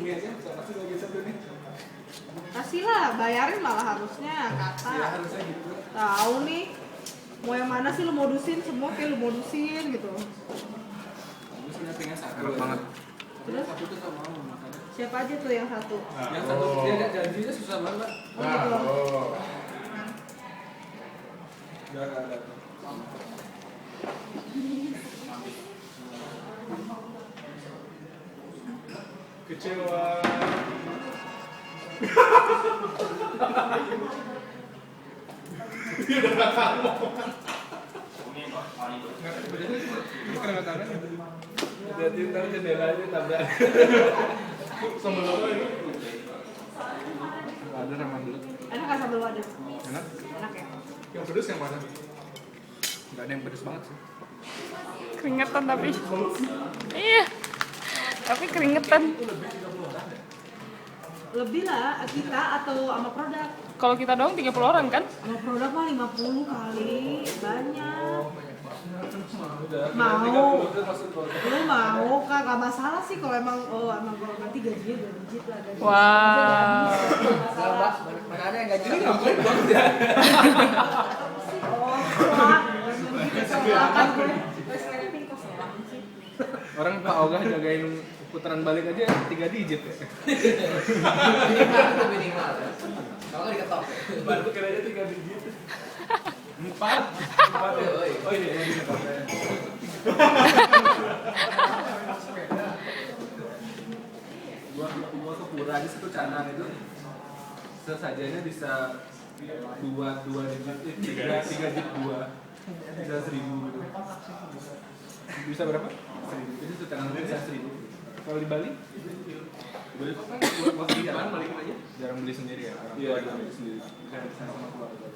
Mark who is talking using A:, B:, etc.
A: gini aja, pasti gue bisa tuh nih.
B: Kasih lah, bayarin malah harusnya kata.
A: Ya harusnya gitu.
B: Tahu nih, mau yang mana sih lu modusin, semua kayak lu modusin gitu.
A: Gue sih pengen satu.
C: Enak banget.
B: Terus
A: Satu tuh sama mau makan.
B: siapa aja tuh yang satu?
A: Yang satu dia nggak janjinya susah banget.
B: Oh gitu.
A: Nggak ada. Kecewa. Dia udah nggak tahu. Kenapa tangan? Jadi ntar jendelanya tabrak. Sambal apa ini?
C: Ada ramen dulu.
B: Enak nggak sambal wadah?
C: Enak.
B: Enak ya.
A: Yang pedes yang mana?
C: Enggak ada yang pedes banget sih.
D: Keringetan tapi. Iya. Tapi keringetan.
B: Lebih lah kita atau sama produk.
D: Kalau kita doang 30 orang kan?
B: Sama produk mah 50 kali, banyak.
A: Udah.
B: Mau.
A: Udah masuk keluarga.
B: Lu mau kak, gak masalah sih kalau emang kalau nanti gajinya udah digit lah gaji.
D: Wow.
E: Mana ada yang gaji
A: Ngapain banget ya?
B: Oh, soal kan gue. Terus nanti kos ya sih.
C: Orang Pak Ogah jagain putaran balik aja 3 digit ya.
E: minimal. Kalau nggak diketok.
A: Baru kiranya 3 digit. 4 ya? Oh iya, ini gua ke pura aja satu canang itu sesajanya bisa 2 digit, 3 digit 2 bisa 1.000 gitu.
C: Bisa berapa?
A: 1.000, jadi satu canang bisa 1.000.
C: Kalau di Bali
A: Boleh kok kan buat di jalan balikin aja.
C: jarang beli sendiri ya. Orang
A: Iya,
C: tua
A: beli sendiri. Bisa sama keluarga.